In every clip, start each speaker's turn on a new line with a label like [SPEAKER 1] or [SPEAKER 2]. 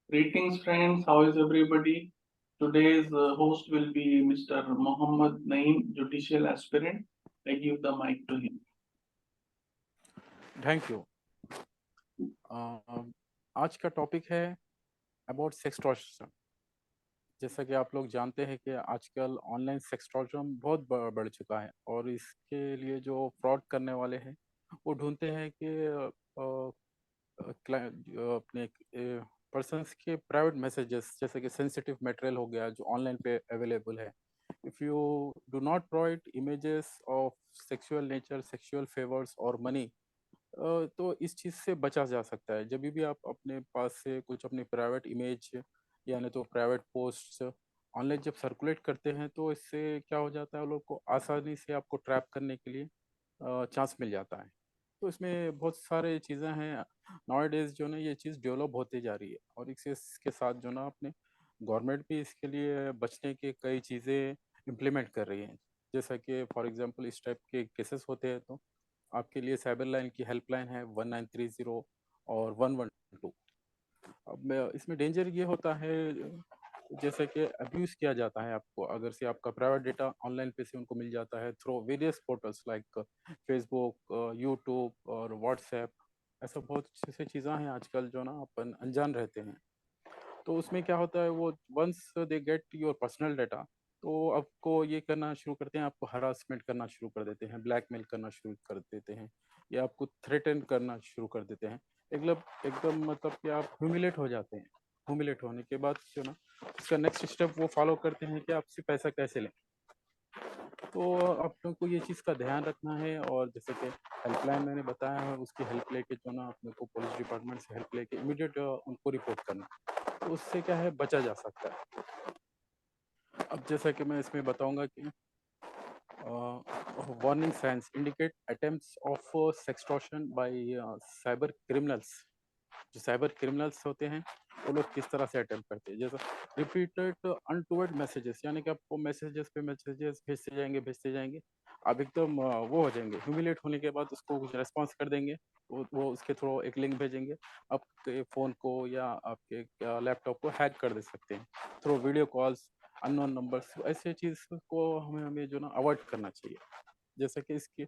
[SPEAKER 1] Greetings, friends. How is everybody? Today's host will be Mr. Mohammed Naeem, judicial aspirant. I give the mic to him.
[SPEAKER 2] Thank you. आज का topic है about sextortion. जैसा कि आप लोग जानते हैं कि आजकल ऑनलाइन सेक्सटॉर्शन बहुत बढ़ चुका है और इसके लिए जो फ्रॉड करने वाले हैं वो ढूंढते हैं कि अपने पर्सन्स के प्राइवेट मैसेजेस जैसे कि सेंसिटिव मटेरियल हो गया जो ऑनलाइन पे अवेलेबल है। If you do not provide images of sexual nature, sexual favours और मनी, तो इस चीज़ से बचा जा सकता है। जब भी आप अपने पास से कुछ अपनी प्राइवेट इमेज यानी तो प्राइवेट पोस्ट ऑनलाइन जब सर्कुलेट करते हैं तो इससे क्या हो जाता है, वो लोग को आसानी से आपको ट्रैप करने के लिए चांस मिल जाता है। तो इसमें बहुत सारे चीज़ें हैं। नाउ डेज जो ना ये चीज़ डेवलप होती जा रही है और इसके साथ जो ना अपने गवर्नमेंट भी इसके लिए बचने के कई चीज़ें इम्प्लीमेंट कर रही है। जैसा कि फॉर एग्जांपल इस टाइप के केसेस होते हैं तो आपके लिए साइबर लाइन की हेल्पलाइन है 1930 और 112। अब इसमें डेंजर ये होता है जैसे कि अब्यूज़ किया जाता है आपको, अगर से आपका प्राइवेट डेटा ऑनलाइन पे से उनको मिल जाता है through various portals like Facebook, YouTube और व्हाट्सएप। ऐसा बहुत से चीज़ें हैं आजकल जो ना अपन अनजान रहते हैं। तो उसमें क्या होता है, वो once they get your personal data तो आपको ये करना शुरू करते हैं, आपको हरासमेंट करना शुरू कर देते हैं, ब्लैकमेल करना शुरू कर देते हैं या आपको थ्रेटन करना शुरू कर देते हैं। एकदम एकदम मतलब कि आप ह्यूमिलेट हो जाते हैं। ह्यूमिलेट होने के बाद जो ना उसका नेक्स्ट स्टेप वो फॉलो करते हैं कि आपसे पैसा कैसे लें। तो आप लोग को ये चीज़ का ध्यान रखना है और जैसे कि हेल्पलाइन मैंने बताया है उसकी हेल्प लेके जो ना अपने को पुलिस डिपार्टमेंट से हेल्प लेके इमीडिएट उनको रिपोर्ट करना। तो उससे क्या है, बचा जा सकता है। अब जैसा कि मैं इसमें बताऊंगा कि warning science indicate attempts of sextortion bye cyber criminals. जो साइबर क्रिमिनल्स होते हैं वो लोग किस तरह से अटेम्प्ट करते हैं, जैसा रिपीटेड अनटोवर्ड मैसेजेस, यानी कि आपको मैसेजेस पे मैसेजेस भेजते जाएंगे। आप एकदम वो हो जाएंगे, ह्यूमिलेट होने के बाद उसको कुछ रेस्पॉन्स कर देंगे। वो उसके थ्रू एक लिंक भेजेंगे, आपके फ़ोन को या आपके लैपटॉप को हैक कर दे सकते हैं through video calls, unknown numbers. ऐसे चीज़ को हमें हमें जो ना अवॉइड करना चाहिए। जैसे कि इसकी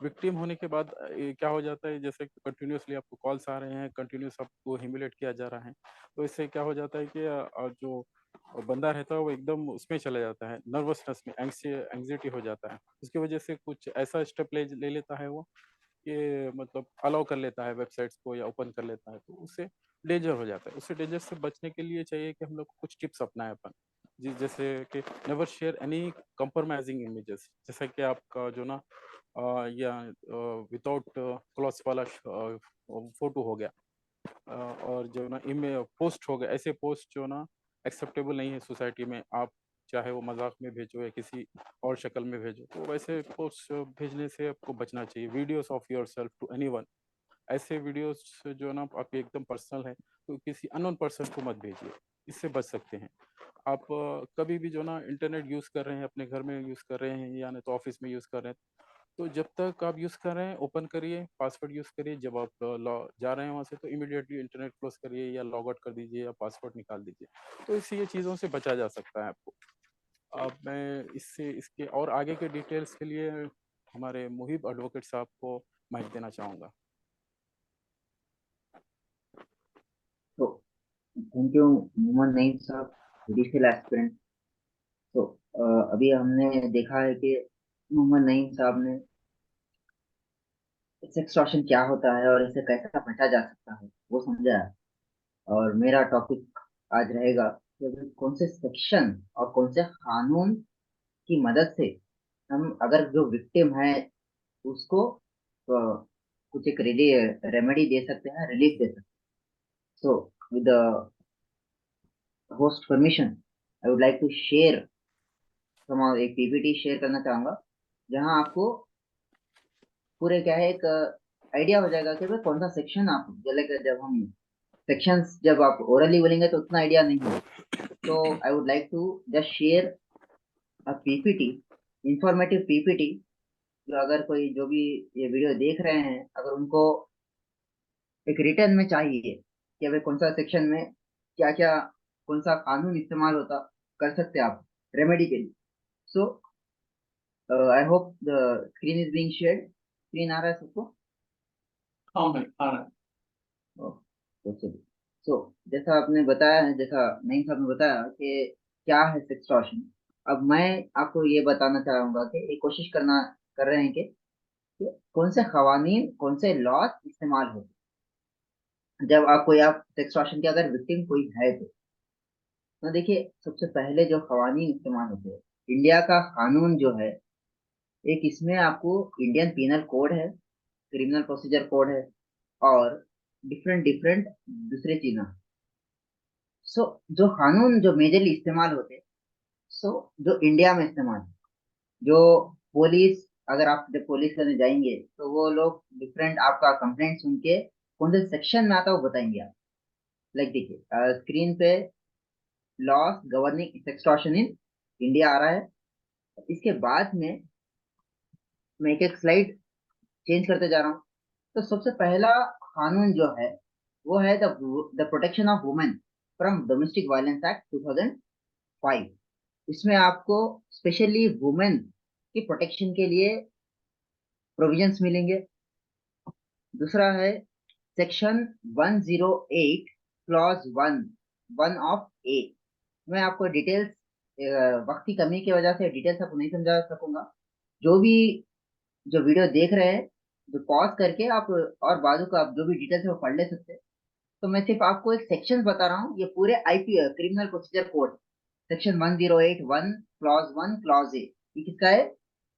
[SPEAKER 2] विक्टिम होने के बाद ये क्या हो जाता है, जैसे कि कंटिन्यूअसली आपको कॉल्स आ रहे हैं, कंटिन्यूअस आपको ह्यूमिलेट किया जा रहा है, तो इससे क्या हो जाता है कि जो बंदा रहता है वो एकदम उसमें चला जाता है, नर्वसनेस में, एंग्जाइटी हो जाता है। उसकी वजह से कुछ ऐसा स्टेप ले ले लेता है वो कि मतलब अलाउ कर लेता है वेबसाइट्स को या ओपन कर लेता है, तो उससे डेंजर हो जाता है। उससे डेंजर से बचने के लिए चाहिए कि हम लोग को कुछ टिप्स अपनाएं अपन जी, जैसे कि never share any compromising images, जैसा कि आपका जो ना या विदाउट क्लॉथ्स वाला फोटो हो गया, और जो ना इमे पोस्ट हो गया, ऐसे पोस्ट जो ना एक्सेप्टेबल नहीं है सोसाइटी में। आप चाहे वो मजाक में भेजो या किसी और शक्ल में भेजो, तो वैसे पोस्ट भेजने से आपको बचना चाहिए। Videos of your self to anyone, ऐसे वीडियोस जो ना आपके एकदम पर्सनल है तो किसी अननोन पर्सन को मत भेजिए, इससे बच सकते हैं। आप कभी भी जो ना इंटरनेट यूज़ कर रहे हैं, अपने घर में यूज़ कर रहे हैं या नहीं तो ऑफिस में यूज़ कर रहे हैं, तो जब तक आप यूज़ कर रहे हैं ओपन करिए, पासवर्ड यूज़ करिए। जब आप जा रहे हैं वहाँ से तो इमीडिएटली इंटरनेट क्लोज करिए या लॉग आउट कर दीजिए या पासवर्ड निकाल दीजिए। तो इससे ये चीज़ों से बचा जा सकता है आपको। अब मैं इससे इसके और आगे के डिटेल्स के लिए हमारे मुहिब एडवोकेट साहब को माइक देना चाहूँगा।
[SPEAKER 3] तो थैंक यू मोहम्मद नईम साहब, जुडिशियल एस्पिरेंट। तो अभी हमने देखा है कि मोहम्मद नईम साहब ने एक्सटॉर्शन क्या होता है और इसे कैसे बचा जा सकता है वो समझा है। और मेरा टॉपिक आज रहेगा कि अभी कौन से सेक्शन और कौन से कानून की मदद से हम अगर जो विक्टिम है उसको कुछ एक रेमेडी दे सकते हैं, रिलीफ दे सकते हैं। So with the host permission I would like to share एक पीपीटी शेयर करना चाहूंगा, जहां आपको पूरे क्या है एक आइडिया हो जाएगा कि भाई कौन सा सेक्शन आप जब जब हम सेक्शंस जब आप ओरली बोलेंगे तो उतना आइडिया नहीं होगा। तो I would like to just share a PPT, informative PPT, जो अगर कोई जो भी ये वीडियो देख रहे हैं अगर उनको एक रिटर्न में चाहिए कि भाई कौन सा सेक्शन में क्या क्या कौन सा कानून इस्तेमाल होता कर सकते हैं आप रेमेडी के लिए। So I hope the screen is being shared. Screen आ रहा है सबको?
[SPEAKER 1] हाँ भाई आ रहा है।
[SPEAKER 3] तो चलिए। सो जैसा आपने बताया है, जैसा नईम साहब ने बताया कि क्या है सेक्सटॉर्शन, अब मैं आपको ये बताना चाहूंगा कि एक कोशिश कर रहे हैं कि कौन से कवानीन कौन से लॉ इस्तेमाल होते हैं जब आप सेक्सटॉर्शन के अगर विक्टिम कोई है तो देखिए सबसे पहले जो कवानीन इस्तेमाल होते हैं, इंडिया का कानून जो है, एक इसमें आपको इंडियन पीनल कोड है, क्रिमिनल प्रोसीजर कोड है, और डिफरेंट डिफरेंट दूसरे चीजें। सो जो कानून जो मेजरली इस्तेमाल होते हैं, सो जो इंडिया में इस्तेमाल, जो पुलिस, अगर आप जब पुलिस करने जाएंगे तो वो लोग डिफरेंट आपका कंप्लेंट सुन के कौन से सेक्शन में आता है वो बताएंगे आप। लाइक देखिए स्क्रीन पे laws governing sextortion in India आ रहा है। इसके बाद में मैं एक एक स्लाइड चेंज करते जा रहा हूँ। तो सबसे पहला कानून जो है वो है the protection of women from domestic violence act 2005। इसमें आपको स्पेशली वुमेन की प्रोटेक्शन के लिए प्रोविजंस मिलेंगे। दूसरा है सेक्शन 108 क्लॉज 1 ऑफ ए। मैं आपको डिटेल्स, वक्त की कमी की वजह से डिटेल्स आपको नहीं समझा सकूंगा। जो भी जो वीडियो देख रहे हैं, जो पॉज करके आप और बाजू का आप जो भी डिटेल्स है वो पढ़ ले सकते हैं। तो मैं सिर्फ आपको एक सेक्शन बता रहा हूँ, ये पूरे IP criminal procedure code section 108(1) clause 1 clause A, ये किसका है?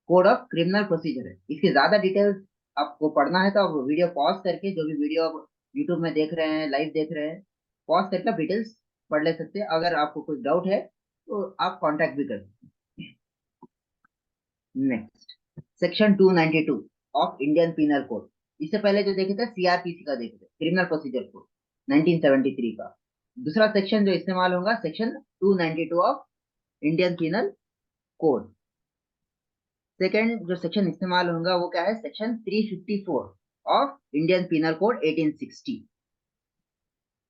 [SPEAKER 3] कोड ऑफ क्रिमिनल प्रोसीजर है। इसकी ज्यादा डिटेल्स आपको पढ़ना है तो आप वीडियो पॉज करके, जो भी वीडियो आप यूट्यूब में देख रहे हैं, लाइव देख रहे हैं, पॉज करके आप डिटेल्स पढ़ ले सकते हैं। अगर आपको कुछ डाउट है तो आप कांटेक्ट भी कर सकते हैं। Next, section 292 of Indian penal code. इससे पहले जो देखे थे सीआरपीसी का देखे थे, क्रिमिनल प्रोसीजर कोड 1973 का। दूसरा सेक्शन जो इस्तेमाल होगा section 292 of Indian penal code. Second जो सेक्शन इस्तेमाल होगा वो क्या है? Section 354 of Indian penal code 1860।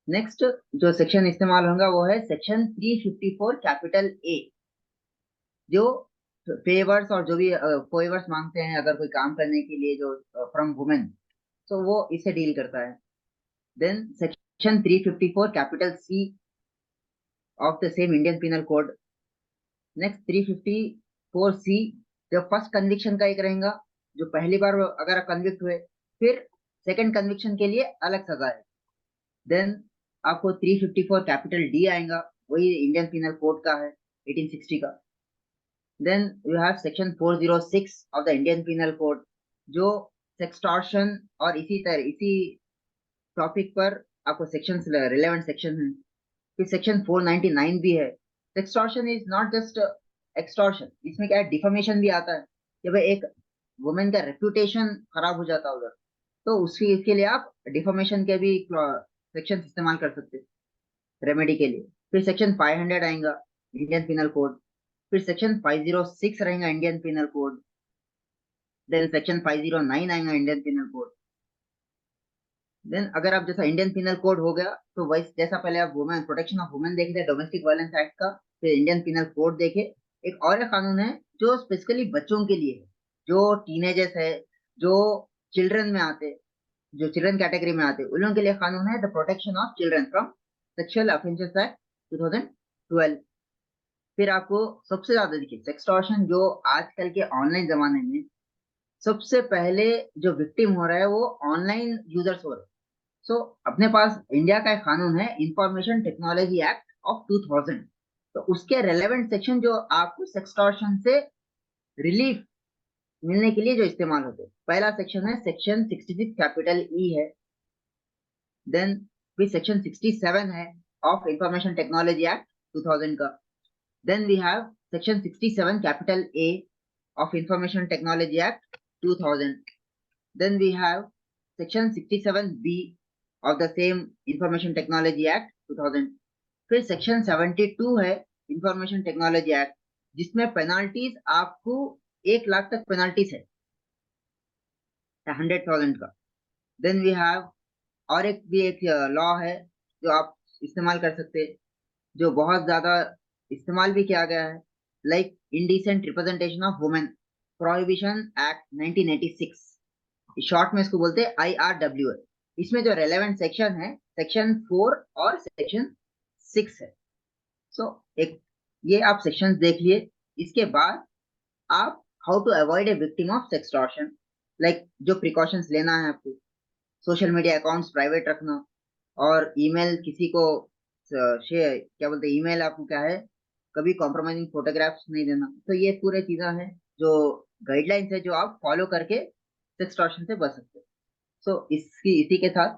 [SPEAKER 3] Next जो सेक्शन इस्तेमाल होगा वो है सेक्शन 354 कैपिटल ए, जो फेवर्स और जो भी फेवर्स मांगते हैं अगर कोई काम करने के लिए, जो फ्रॉम वुमेन, तो वो इसे डील करता है। Then section 354 capital C of the same Indian penal code. Next 354 C, जो फर्स्ट कन्विक्शन का एक रहेगा, जो पहली बार अगर आप कन्विक्ट हुए, फिर सेकंड कन्विक्शन के लिए अलग सजा है। देन आपको 354 कैपिटल डी आएगा, वही इंडियन पिनल कोड का है 1860 का। Then you have section 406 of the Indian penal code, जो सेक्सटॉर्शन और इसी टॉपिक पर आपको सेक्शन रिलेवेंट सेक्शन है। फिर सेक्शन 499 भी है। Extortion is not just extortion, इसमें क्या है, डिफामेशन भी आता है कि भाई एक वुमेन का रेपुटेशन खराब हो जाता है उधर, तो उसकी इसके लिए आप डिफामेशन के भी सेक्शन इस्तेमाल कर सकते हैं रेमेडी के लिए। फिर सेक्शन 500 आएगा इंडियन पिनल कोड। फिर सेक्शन 506 रहेगा Indian penal code. Then section 509 आएगा इंडियन पिनल कोड। देन अगर आप जैसा इंडियन पिनल कोड हो गया तो वैसे जैसा पहले आप वुमेन प्रोटेक्शन ऑफ वुमेन देखे थे डोमेस्टिक वायलेंस एक्ट का, फिर इंडियन पिनल कोड देखे। एक और एक कानून है जो स्पेसिफिकली बच्चों के लिए है, जो टीनेजर्स है, जो चिल्ड्रन में आते, जो चिल्ड्रन कैटेगरी में आते, उन लोगों के लिए कानून है the protection of children from sexual offences act 2012। फिर आपको सबसे ज्यादा देखिए सेक्सटॉर्शन जो आजकल के ऑनलाइन जमाने में सबसे पहले जो विक्टिम हो रहा है वो ऑनलाइन यूजर्स हो रहे हैं। सो अपने पास इंडिया का एक कानून है इंफॉर्मेशन टेक्नोलॉजी एक्ट ऑफ 2000, तो उसके रेलेवेंट सेक्शन जो आपको सेक्सटॉर्शन से रिलीफ मिलने के लिए जो इस्तेमाल होते हैं, पहला सेक्शन है सेक्शन 66 कैपिटल ई है। देन फिर सेक्शन 67 है ऑफ इंफॉर्मेशन टेक्नोलॉजी एक्ट 2000 का। Then we have section 67 capital A of information technology act 2000। Then we have section 67B of the same Information Technology Act 2000। फिर section 72 है information technology act, जिसमें penalties आपको 1 लाख तक penalties है 100,000 का। Then we have और एक भी एक लॉ है जो आप इस्तेमाल कर सकते हैं, जो बहुत ज्यादा इस्तेमाल भी किया गया है, like indecent representation of women prohibition act 1986, short में इसको बोलते हैं IRWA। इसमें जो रेलेवेंट सेक्शन है सेक्शन 4 और सेक्शन 6 है। सो एक ये आप सेक्शंस देख लिए। इसके बाद आप how to avoid a victim of sextortion, like जो प्रिकॉशंस लेना है आपको, सोशल मीडिया अकाउंट्स प्राइवेट रखना, और ईमेल किसी को शेयर क्या बोलते हैं, ईमेल आपको क्या है, कभी कॉम्प्रोमाइजिंग फोटोग्राफ्स नहीं देना। तो ये पूरे चीजें हैं जो गाइडलाइंस है जो आप फॉलो करके सेक्सटॉर्शन से बच सकते हो। सो इसी के साथ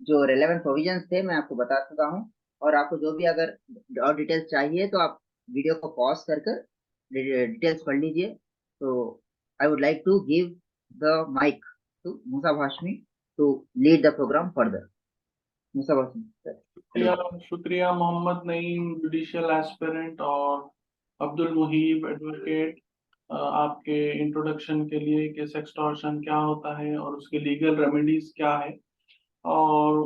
[SPEAKER 3] जो रेलेवेंट प्रोविजंस थे मैं आपको बता चुका हूँ, और आपको जो भी अगर और डिटेल्स चाहिए तो आप वीडियो को पॉज कर कर डिटेल्स पढ़ लीजिए। तो I would like to give the mic to Musab Hashmi to lead the programme further. Musab Hashmi sir.
[SPEAKER 1] शुक्रिया शुक्रिया मोहम्मद नईम जुडिशियल एस्पिरेंट और अब्दुल मुहीब एडवोकेट, आपके इंट्रोडक्शन के लिए कि सेक्सटॉर्शन क्या होता है और उसके लीगल रेमेडीज क्या है। और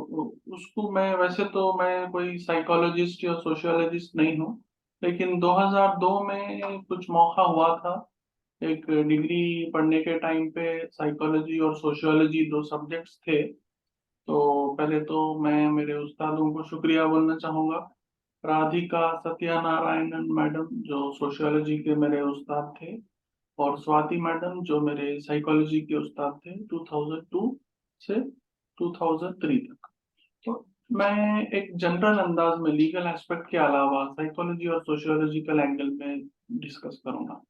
[SPEAKER 1] उसको वैसे तो मैं कोई साइकोलॉजिस्ट या सोशियोलॉजिस्ट नहीं हूँ, लेकिन 2002 में कुछ मौका हुआ था एक डिग्री पढ़ने के टाइम पे, साइकोलॉजी और सोशियोलॉजी दो सब्जेक्ट्स थे। तो पहले तो मैं मेरे उस्तादों को शुक्रिया बोलना चाहूँगा, राधिका सत्यानारायणन मैडम जो सोशियोलॉजी के मेरे उस्ताद थे, और स्वाति मैडम जो मेरे साइकोलॉजी के उस्ताद थे 2002 से 2003 तक। तो मैं एक जनरल अंदाज में लीगल एस्पेक्ट के अलावा साइकोलॉजी और सोशियोलॉजिकल एंगल में डिस्कस करूंगा।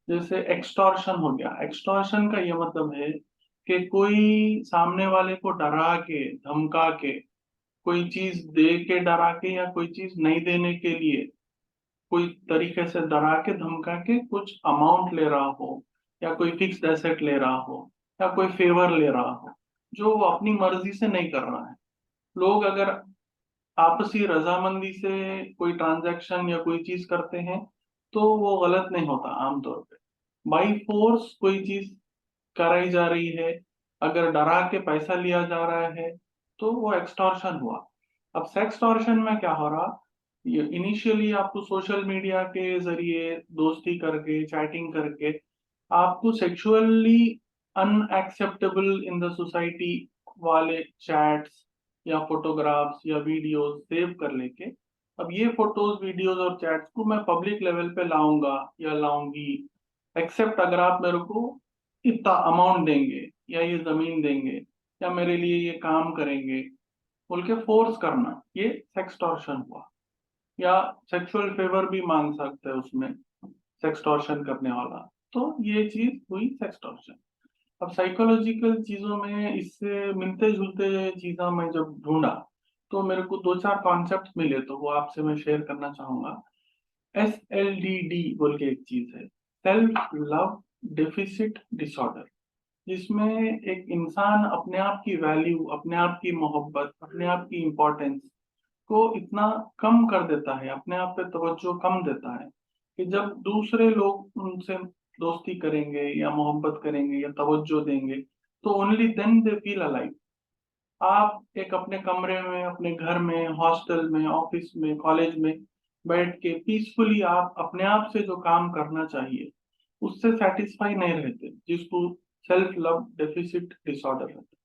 [SPEAKER 1] जैसे एक्सटॉर्शन हो गया, एक्सटॉर्शन का ये मतलब है कि कोई सामने वाले को डरा के धमका के, कोई चीज दे के डरा के, या कोई चीज नहीं देने के लिए कोई तरीके से डरा के धमका के कुछ अमाउंट ले रहा हो, या कोई फिक्स्ड एसेट ले रहा हो, या कोई फेवर ले रहा हो, जो वो अपनी मर्जी से नहीं कर रहा है। लोग अगर आपसी रजामंदी से कोई ट्रांजैक्शन या कोई चीज करते हैं तो वो गलत नहीं होता आमतौर पे। बाई फोर्स कोई चीज कराई जा रही है, अगर डरा के पैसा लिया जा रहा है, तो वो एक्सटॉर्शन हुआ। अब सेक्सटॉर्शन में क्या हो रहा, ये इनिशियली आपको सोशल मीडिया के जरिए दोस्ती करके चैटिंग करके आपको sexually unacceptable in the society वाले चैट्स या फोटोग्राफ्स या वीडियोस सेव कर लेके, अब ये फोटोज वीडियोस और चैट्स को मैं पब्लिक लेवल पे लाऊंगा या लाऊंगी, एक्सेप्ट अगर आप मेरे को इतना अमाउंट देंगे, या ये जमीन देंगे, या मेरे लिए ये काम करेंगे बोल के फोर्स करना, ये सेक्सटॉर्शन हुआ। या सेक्सुअल फेवर भी मांग सकते हैं उसमें सेक्सटॉर्शन करने वाला। तो ये चीज हुई सेक्सटॉर्शन। अब साइकोलॉजिकल चीजों में इससे मिलते जुलते चीजें मैं जब ढूंढा तो मेरे को दो चार कॉन्सेप्ट मिले, तो वो आपसे मैं शेयर करना चाहूंगा। SLDD बोल के एक चीज है, सेल्फ लव डेफिसिट डिसऑर्डर, जिसमें एक इंसान अपने आप की वैल्यू, अपने आप की मोहब्बत, अपने आप की इम्पोर्टेंस को इतना कम कर देता है, अपने आप पे तवज्जो कम देता है, कि जब दूसरे लोग उनसे दोस्ती करेंगे या मोहब्बत करेंगे या तवज्जो देंगे तो only then they feel alive. आप एक अपने कमरे में, अपने घर में, हॉस्टल में, ऑफिस में, कॉलेज में बैठ के पीसफुली आप अपने आप से जो काम करना चाहिए उससे सेटिस्फाई नहीं रहते, जिसको सेल्फ लव डेफिसिट डिसऑर्डर रहता है।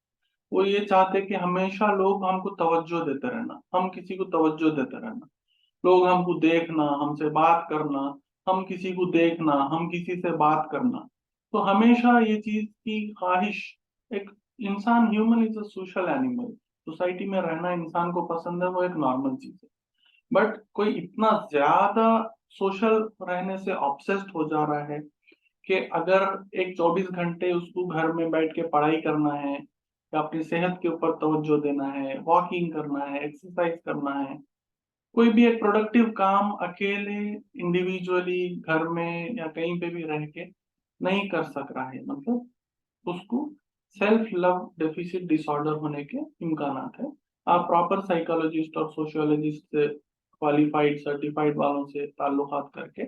[SPEAKER 1] वो ये चाहते कि हमेशा लोग हमको तवज्जो देते रहना, हम किसी को तवज्जो देते रहना, लोग हमको देखना, हमसे बात करना, हम किसी को देखना, हम किसी से बात करना। तो हमेशा ये चीज की ख्वाहिश, एक इंसान, human is a social animal, society में रहना इंसान को पसंद है, वो एक नॉर्मल चीज है। बट कोई इतना ज्यादा सोशल रहने से ऑब्सेस्ड हो जा रहा है कि अगर एक 24 घंटे उसको घर में बैठ के पढ़ाई करना है, या अपनी सेहत के ऊपर तवज्जो देना है, वॉकिंग करना है, एक्सरसाइज करना है, कोई भी एक प्रोडक्टिव काम अकेले इंडिविजुअली घर में या कहीं पे भी रह के नहीं कर सक रहा है, मतलब उसको सेल्फ लव डेफिसिट डिसऑर्डर होने के इम्कानात है। आप प्रॉपर साइकोलॉजिस्ट और सोशियोलॉजिस्ट से, क्वालिफाइड सर्टिफाइड वालों से ताल्लुकात करके,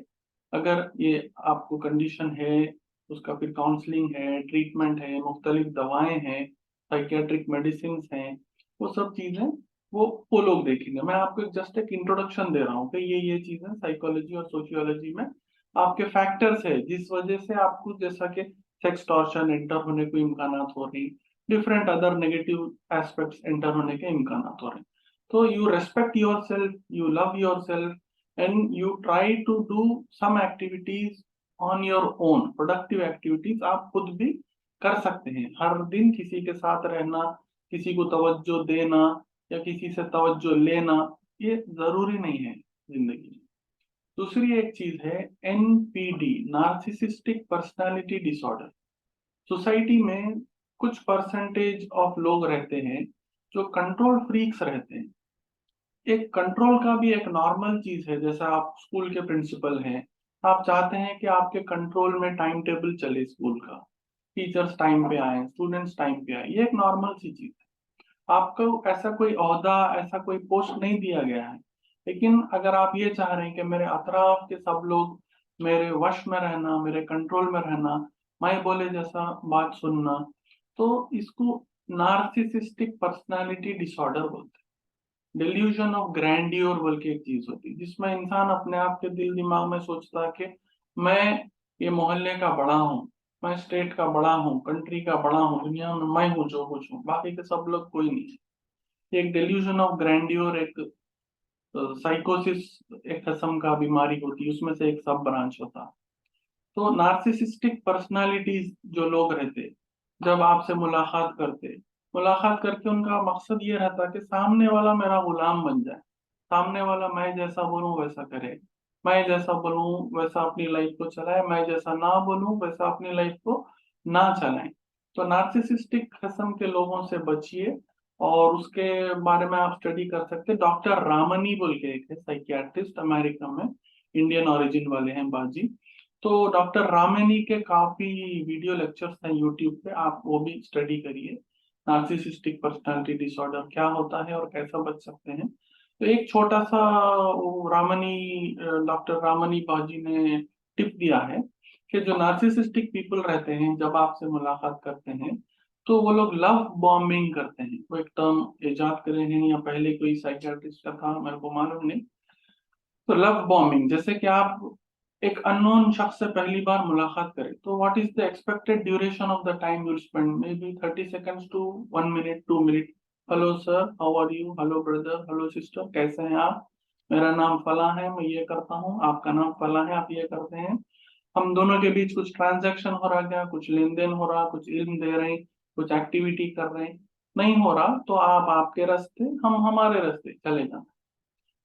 [SPEAKER 1] अगर ये आपको कंडीशन है, उसका फिर काउंसलिंग है, ट्रीटमेंट है, मुख्तलिफ दवाएं हैं, साइकेट्रिक मेडिसिन हैं, वो सब चीजें वो लोग देखेंगे। मैं आपको जस्ट एक इंट्रोडक्शन दे रहा हूँ कि ये चीजें साइकोलॉजी और सोशियोलॉजी में आपके फैक्टर्स है जिस वजह से आपको जैसा कि सेक्सटॉर्शन एंटर होने को इम्कानात हो रही, different other negative aspects enter होने के इम्कानात हो रहे। तो you respect your self, you love your self and you try to do some activities on your own, productive activities आप खुद भी कर सकते हैं। हर दिन किसी के साथ रहना, किसी को तवज्जो देना या किसी से तवज्जो लेना, ये जरूरी नहीं है जिंदगी में। दूसरी एक चीज है NPD, narcissistic personality disorder. Society में कुछ परसेंटेज ऑफ लोग रहते हैं जो कंट्रोल फ्रीक्स रहते हैं। एक कंट्रोल का भी एक नॉर्मल चीज है, जैसा आप स्कूल के प्रिंसिपल हैं, आप चाहते हैं कि आपके कंट्रोल में टाइम टेबल चले स्कूल का, टीचर्स टाइम पे आए, स्टूडेंट्स टाइम पे आए, ये एक नॉर्मल सी चीज है। आपको ऐसा कोई ओहदा, ऐसा कोई पोस्ट नहीं दिया गया है, लेकिन अगर आप ये चाह रहे हैं कि मेरे अतराफ के सब लोग मेरे वश में रहना, मेरे कंट्रोल में रहना, मैं बोले जैसा बात सुनना, तो इसको नार्सिसिस्टिक पर्सनालिटी डिसऑर्डर बोलते हैं। डिल्यूजन ऑफ ग्रैंडियोर बोल के एक चीज होती है जिसमें इंसान अपने आप के दिल दिमाग में सोचता है कि मैं ये मोहल्ले का बड़ा हूँ, मैं स्टेट का बड़ा हूँ, कंट्री का बड़ा हूँ, दुनिया में मैं हूँ जो कुछ हूँ, बाकी के सब लोग कोई नहीं है। एक डिल्यूजन ऑफ ग्रैंडियोर, एक साइकोसिस एक किस्म का बीमारी होती है, उसमें से एक सब ब्रांच होता है। तो नार्सिसिस्टिक पर्सनालिटीज जो लोग रहते, जब आपसे मुलाकात करके उनका मकसद ये रहता कि सामने वाला मेरा गुलाम बन जाए, सामने वाला मैं जैसा बोलूं वैसा करे, मैं जैसा बोलूं वैसा अपनी लाइफ को चलाए, मैं जैसा ना बोलूं वैसा अपनी लाइफ को ना चलाए। तो नार्सिसिस्टिक किस्म के लोगों से बचिए, और उसके बारे में आप स्टडी कर सकते हैं। डॉक्टर रामनी बोल के एक है साइकियाट्रिस्ट, अमेरिका में, इंडियन ओरिजिन वाले हैं बाजी। तो डॉक्टर रामनी के काफी वीडियो लेक्चर्स हैं यूट्यूब पे, आप वो भी स्टडी करिए, नार्सिसिस्टिक पर्सनालिटी डिसऑर्डर क्या होता है और कैसा बच सकते हैं। तो एक छोटा सा डॉक्टर रामनी बाजी ने टिप दिया है कि जो नार्सिसिस्टिक पीपल रहते हैं जब आपसे मुलाकात करते हैं तो वो लोग लव बॉम्बिंग करते हैं। वो एक टर्म इजाद करे हैं या पहले कोई साइकियाट्रिस्ट का था, मेरे को मालूम नहीं। तो लव बॉम्बिंग जैसे कि आप एक अननोन शख्स से पहली बार मुलाकात करें तो what is the expected duration of the time you spend, maybe 30 seconds to 1 minute 2 minute. Hello sir, how are you, hello brother, hello sister, कैसे हैं आप, मेरा नाम फला है, मैं ये करता हूँ, आपका नाम फला है, आप ये करते हैं। हम दोनों के बीच कुछ ट्रांजैक्शन हो रहा, क्या कुछ लेन देन हो रहा, कुछ इल्म दे रहे हैं, कुछ एक्टिविटी कर रहे हैं, नहीं हो रहा तो आप आपके रास्ते, हम हमारे रास्ते चले जाना।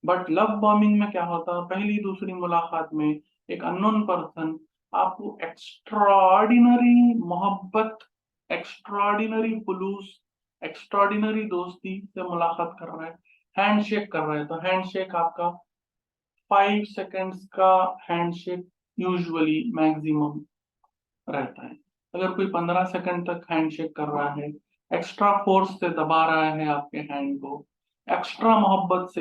[SPEAKER 1] बट लव बॉम्बिंग में क्या होता है, पहली दूसरी मुलाकात में एक अननोन पर्सन आपको एक्स्ट्राऑर्डिनरी मोहब्बत, एक्स्ट्राऑर्डिनरी खुलूस, एक्स्ट्राऑर्डिनरी दोस्ती से मुलाकात कर रहा है, हैंडशेक कर रहा है। तो हैंडशेक आपका 5 सेकेंड्स का हैंडशेक यूजुअली मैक्सिमम रहता है। अगर कोई 15 सेकंड तक हैंडशेक कर रहा है, एक्स्ट्रा फोर्स से दबा रहा है आपके हैंड को, एक्स्ट्रा मोहब्बत,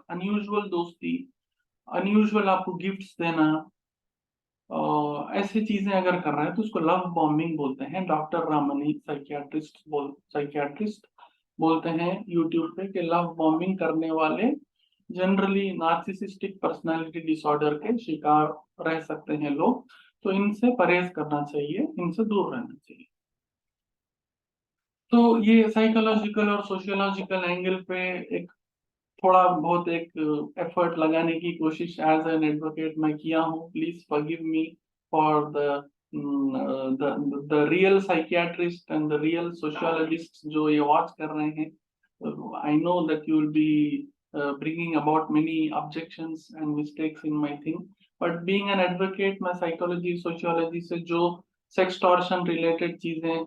[SPEAKER 1] अनयूजुअल दोस्ती, अनयूजुअल आपको गिफ्ट्स देना, ऐसी चीजें अगर कर रहा है तो उसको लव बॉम्बिंग बोलते हैं। डॉक्टर रामनी साइकियाट्रिस्ट बोलते हैं यूट्यूब पे कि लव बॉम्बिंग करने वाले जनरली नार्सिसिस्टिक पर्सनालिटी डिसऑर्डर के शिकार रह सकते हैं लोग। तो इनसे परहेज करना चाहिए, इनसे दूर रहना चाहिए। तो ये साइकोलॉजिकल और सोशियोलॉजिकल एंगल पे एक थोड़ा बहुत एक एफर्ट लगाने की कोशिश एज एन एडवोकेट मैं किया हूँ। Please forgive me for the real psychiatrist and the real sociologist जो ये वॉच कर रहे हैं। I know that you will be bringing about many objections and mistakes in my thing, but being an advocate मैं psychology sociology से जो sextortion related चीजें,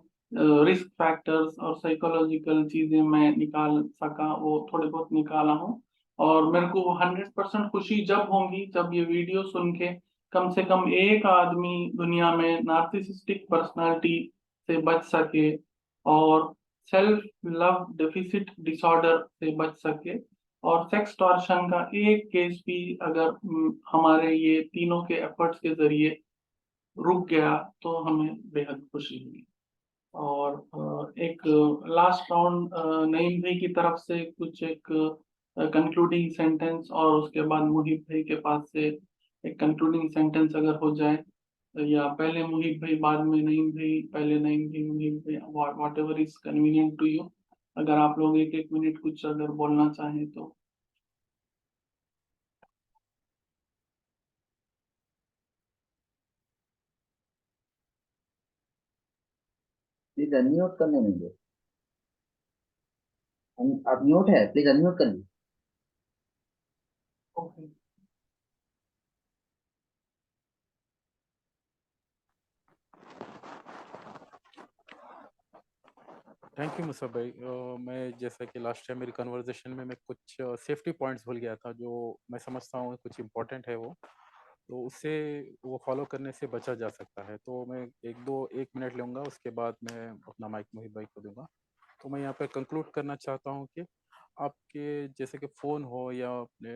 [SPEAKER 1] risk factors और साइकोलॉजिकल चीजें मैं निकाल सका वो थोड़े बहुत निकाला हूँ। और मेरे को 100% खुशी जब होगी जब ये वीडियो सुन के कम से कम एक आदमी दुनिया में नार्सिसिस्टिक पर्सनालिटी से बच सके और सेल्फ लव डेफिसिट डिसऑर्डर से बच सके, और सेक्स टॉर्शन का एक केस भी अगर हमारे ये तीनों के एफर्ट्स के जरिए रुक गया तो हमें बेहद खुशी हुई। और एक लास्ट राउंड नईम भाई की तरफ से कुछ एक कंक्लूडिंग सेंटेंस, और उसके बाद मुहिब भाई के पास से एक कंक्लूडिंग सेंटेंस अगर हो जाए, या पहले मुहिब भाई बाद में नईम भाई, पहले नईम भाई मुहिब भाई, whatever is convenient to you. अगर आप लोग एक एक मिनट कुछ अगर बोलना चाहें तो।
[SPEAKER 3] प्लीज अनम्यूट करने में दो। आप म्यूट है, प्लीज अनम्यूट कर लीजिए।
[SPEAKER 1] ओके।
[SPEAKER 2] थैंक यू मुसा भाई। मैं जैसा कि लास्ट टाइम मेरी कन्वर्जेशन में मैं कुछ सेफ्टी पॉइंट्स भूल गया था, जो मैं समझता हूँ कुछ इम्पोर्टेंट है वो, तो उससे वो फॉलो करने से बचा जा सकता है। तो मैं एक मिनट लूँगा, उसके बाद मैं अपना माइक मोहित भाई को दूंगा। तो मैं यहाँ पे कंक्लूड करना चाहता हूँ कि आपके जैसे कि फ़ोन हो या अपने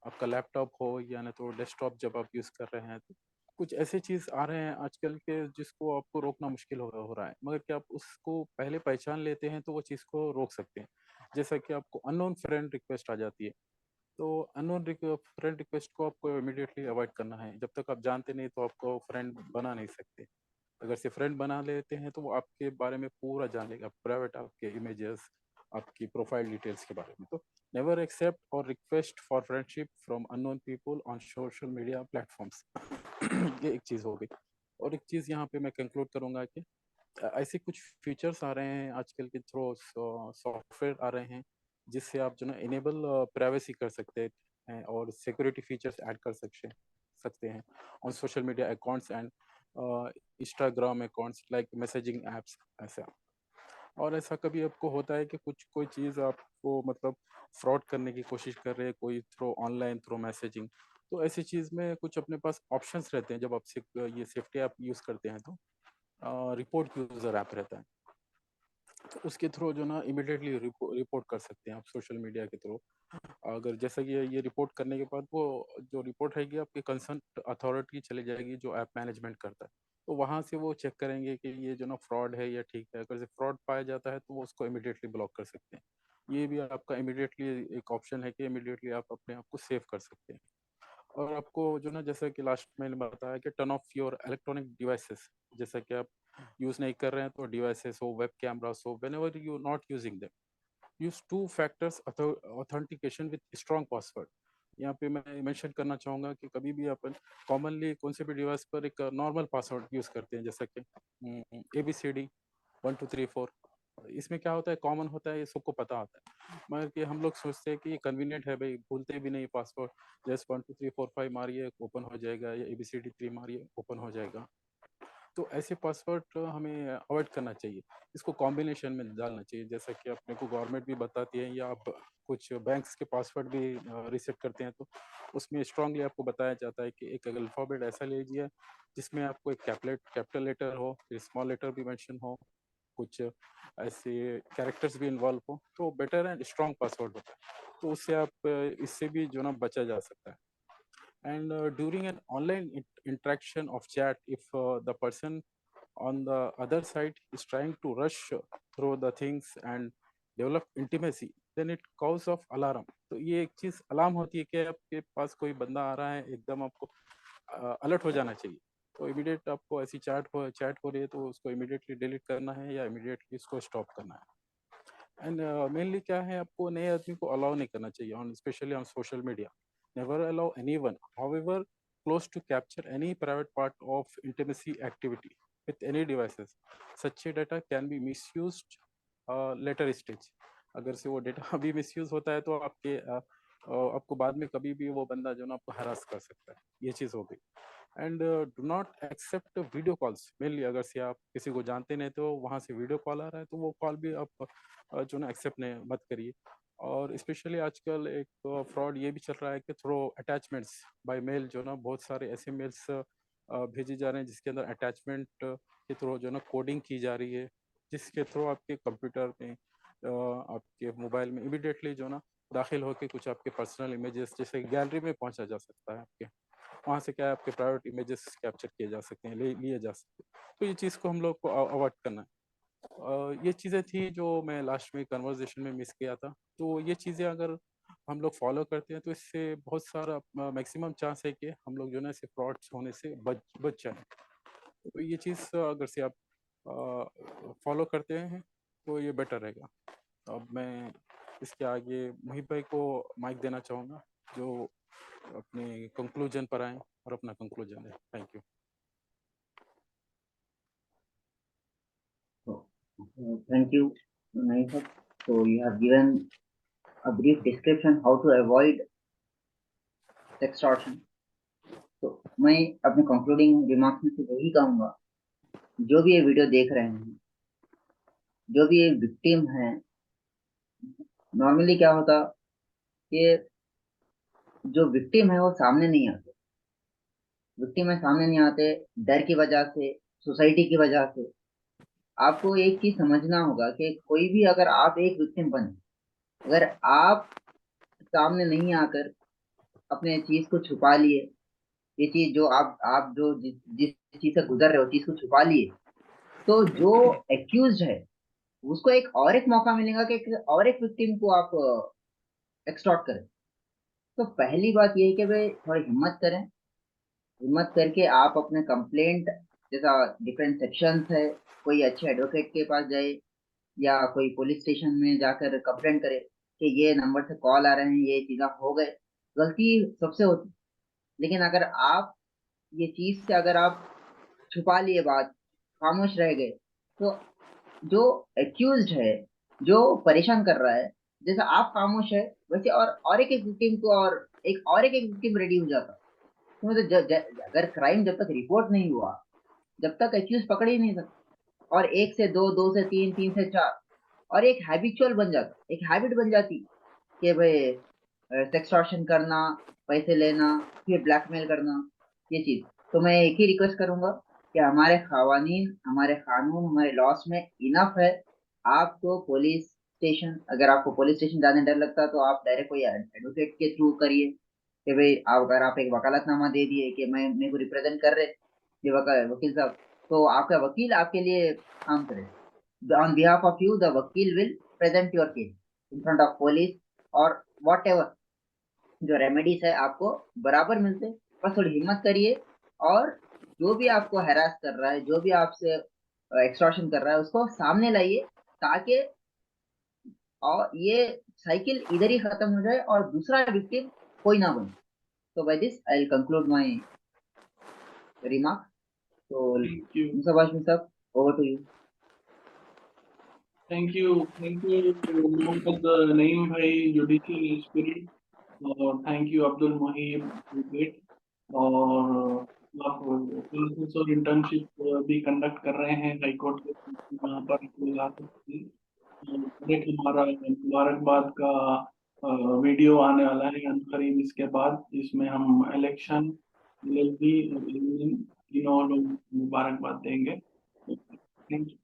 [SPEAKER 2] आपका लैपटॉप हो या ना तो डेस्कटॉप जब आप यूज़ कर रहे हैं, तो कुछ ऐसे चीज़ आ रहे हैं आजकल के जिसको आपको रोकना मुश्किल हो रहा है, मगर कि आप उसको पहले पहचान लेते हैं तो वो चीज़ को रोक सकते हैं। जैसा कि आपको अननोन फ्रेंड रिक्वेस्ट आ जाती है, तो अननोन फ्रेंड रिक्वेस्ट को आपको इमीडिएटली अवॉइड करना है। जब तक आप जानते नहीं तो आपको फ्रेंड बना नहीं सकते। अगर से फ्रेंड बना लेते हैं तो वो आपके बारे में पूरा जान लेगा, प्राइवेट आपके इमेजेस, आपकी प्रोफाइल डिटेल्स के बारे में। तो नेवर एक्सेप्ट और request for friendship from unknown people on social media platforms. ये एक चीज़ हो गई। और एक चीज़ यहाँ पे मैं कंक्लूड करूँगा कि ऐसे कुछ फीचर्स आ रहे हैं आजकल के थ्रू, सॉफ्टवेयर आ रहे हैं जिससे आप जो ना इनेबल प्राइवेसी कर सकते हैं और सिक्योरिटी फीचर्स ऐड कर सकते हैं on social media accounts and Instagram accounts like messaging apps ऐसा। और ऐसा कभी आपको होता है कि कुछ कोई चीज़ आपको मतलब फ्रॉड करने की कोशिश कर रहे हैं कोई थ्रू ऑनलाइन थ्रू मैसेजिंग, तो ऐसी चीज़ में कुछ अपने पास ऑप्शंस रहते हैं जब आप ये सेफ्टी ऐप यूज़ करते हैं तो रिपोर्ट यूज़र ऐप रहता है, तो उसके थ्रू जो ना इमिडिएटली रिपोर्ट कर सकते हैं आप सोशल मीडिया के थ्रू। अगर जैसा कि ये रिपोर्ट करने के बाद वो जो रिपोर्ट रहेगी आपके कंसर्न अथॉरिटी चली जाएगी जो ऐप मैनेजमेंट करता है, तो वहाँ से वो चेक करेंगे कि ये जो ना फ्रॉड है या ठीक है। अगर से फ्रॉड पाया जाता है तो वो उसको इमिडिएटली ब्लॉक कर सकते हैं। ये भी आपका इमिडिएटली एक ऑप्शन है कि इमिडिएटली आप अपने आप को सेव कर सकते हैं। और आपको जो ना जैसा कि लास्ट में मैंने बताया कि turn off your electronic devices, जैसा कि आप यूज़ नहीं कर रहे हैं तो डिवाइसेस हो, वेब कैमरास हो, when ever you not using them, use two factors authentication with strong password. यहाँ पे मैं मेंशन करना चाहूँगा कि कभी भी अपन कॉमनली कौन से भी डिवाइस पर एक नॉर्मल पासवर्ड यूज़ करते हैं, जैसा कि ABCD 1 2 3 4। इसमें क्या होता है, कॉमन होता है, ये सबको पता होता है, मगर कि हम लोग सोचते हैं कि ये कन्वीनियंट है भाई, भूलते भी नहीं पासवर्ड। जैसे 1 2 3 4 5 मारिए ओपन हो जाएगा, या ABCD 3 मारिए ओपन हो जाएगा। तो ऐसे पासवर्ड हमें अवॉइड करना चाहिए, इसको कॉम्बिनेशन में डालना चाहिए, जैसा कि अपने को गवर्नमेंट भी बताती है, या आप कुछ बैंक्स के पासवर्ड भी रीसेट करते हैं तो उसमें स्ट्रांगली आपको बताया जाता है कि एक अल्फ़ाबेट ऐसा लीजिए जिसमें आपको एक कैपिटल लेटर हो, फिर स्मॉल लेटर भी मेंशन हो, कुछ ऐसे कैरेक्टर्स भी इन्वॉल्व हो, तो बेटर एंड स्ट्रांग पासवर्ड होता है। तो उससे आप इससे भी जो ना बचा जा सकता है। And during an online interaction of chat, if the person on the other side is trying to rush through the things and develop intimacy, then it cause of alarm। तो ये एक चीज अलार्म होती है कि आपके पास कोई बंदा आ रहा है, एकदम आपको अलर्ट हो जाना चाहिए। तो इमीडिएट आपको ऐसी चैट हो रही है तो उसको इमीडिएटली डिलीट करना है या इमीडिएटली इसको स्टॉप करना है। एंड मेनली क्या है, आपको नए आदमी को अलाउ नहीं करना चाहिए on specially on social media. Never allow anyone however close to capture any private part of intimacy activity with any devices। such data can be misused later stage। अगर से वो डेटा भी मिसयूज होता है तो आपको बाद में कभी भी वो बंदा जो ना आपको हरास कर सकता है, ये चीज़ हो गई। And do not accept video calls mainly. अगर से आप किसी को जानते नहीं तो वहाँ से वीडियो कॉल आ रहा है तो वो कॉल भी आप जो ना एक्सेप्ट नहीं मत करिए। और स्पेशली आजकल एक फ्रॉड ये भी चल रहा है कि थ्रू अटैचमेंट्स बाय मेल जो ना बहुत सारे ऐसे मेल्स भेजे जा रहे हैं जिसके अंदर अटैचमेंट के थ्रू जो ना कोडिंग की जा रही है, जिसके थ्रू आपके कंप्यूटर में आपके मोबाइल में इमिडिएटली जो ना दाखिल होकर कुछ आपके पर्सनल इमेजेस जैसे गैलरी में पहुंचा जा सकता है आपके। वहाँ से क्या है आपके प्राइवेट इमेजेस कैप्चर किए जा सकते हैं, लिए जा सकते हैं। तो ये चीज़ को हम लोग को अवॉइड करना है। ये चीज़ें थी जो मैं लास्ट में कन्वर्सेशन में मिस किया था। तो ये चीज़ें अगर हम लोग फॉलो करते हैं तो इससे बहुत सारा मैक्सिमम चांस है कि हम लोग जो है ना ऐसे फ्रॉड्स होने से बच जाएँ। तो ये चीज़ अगर से आप फॉलो करते हैं तो ये बेटर रहेगा। अब मैं इसके आगे मुहिब भाई को माइक देना चाहूँगा, जो अपने कंक्लूजन पर आएँ और अपना कंक्लूजन दें। Thank you.
[SPEAKER 3] So, thank you, Naeem sir. So you have given a brief description how to avoid sextortion. तो मैं अपने कंक्लूडिंग रिमार्क्स में से यही कहूँगा, जो भी ये वीडियो देख रहे हैं, जो भी ये विक्टिम है, नॉर्मली क्या होता कि जो विक्टिम है वो सामने नहीं आते, विक्टिम है सामने नहीं आते, डर की वजह से, सोसाइटी की वजह से। आपको एक चीज समझना होगा कि कोई भी, अगर आप एक विक्टिम बने, अगर आप सामने नहीं आकर अपने चीज को छुपा लिए, ये चीज जो आप जो जिस चीज से गुजर रहे हो चीज को छुपा लिए, तो जो एक्यूज है उसको एक मौका मिलेगा कि और एक विक्टिम को आप एक्सटॉर्ट करें। तो पहली बात ये है कि भाई थोड़ी हिम्मत करें, हिम्मत करके आप अपने कंप्लेंट, जैसा डिफरेंट सेक्शंस है, कोई अच्छे एडवोकेट के पास जाए या कोई पुलिस स्टेशन में जाकर कंप्लेंट करे कि ये नंबर से कॉल आ रहे हैं, ये चीज़ें हो गए। गलती सबसे होती, लेकिन अगर आप ये चीज से अगर आप छुपा लिए बात, खामोश रह गए, तो जो एक्यूज्ड है, जो परेशान कर रहा है, जैसा आप खामोश है वैसे और एक विक्टिम को और एक विक्टिम रेडी हो जाता। तो मतलब अगर क्राइम जब तक रिपोर्ट नहीं हुआ, जब तक एक्यूज पकड़ ही नहीं सकता, और एक से दो, दो से तीन, तीन से चार, और एक हैबिचुअल बन जाता, एक हैबिट बन जाती कि भाई सेक्सटॉर्शन करना, पैसे लेना, फिर ब्लैकमेल करना, ये चीज। तो मैं एक ही रिक्वेस्ट करूंगा कि हमारे कवानीन, हमारे कानून, हमारे लॉस में इनफ है। आपको पुलिस स्टेशन, अगर आपको पुलिस स्टेशन जाने डर लगता है तो आप डायरेक्ट कोई एडवोकेट के थ्रू करिए कि भाई अगर आप एक वकालतनामा दे दिए कि मैं मेरे को रिप्रेजेंट कर रहे ये वकील साहब, तो आपका वकील आपके लिए काम करे। On behalf of you the वकील will present your case in front of police, और वॉट एवर जो रेमेडीज है आपको बराबर मिलते। बस थोड़ी हिम्मत करिए, और जो भी आपको हैरास कर रहा है, जो भी आपसे एक्सटॉर्शन कर रहा है, उसको सामने लाइए, ताकि और ये साइकिल इधर ही खत्म हो जाए और दूसरा विक्टिम कोई ना बने। तो by this I will conclude my remark. तो
[SPEAKER 1] Thank you.
[SPEAKER 3] मुसा साहब, over to you.
[SPEAKER 1] Thank you. Thank you, Mohammad Naeem Bhai, Judicial Spirit, और थैंक यू अब्दुल मुहीब Brigade, और आप क्लासेस और इंटर्नशिप भी कंडक्ट कर रहे हैं हाई कोर्ट के वहाँ पर ला सकते हैं। एक हमारा मुबारकबाद का वीडियो आने वाला है अनकरीब इसके बाद, जिसमें हम इलेक्शन, एलएलबी और यूनियन तीनों लोग मुबारकबाद देंगे। Thank you.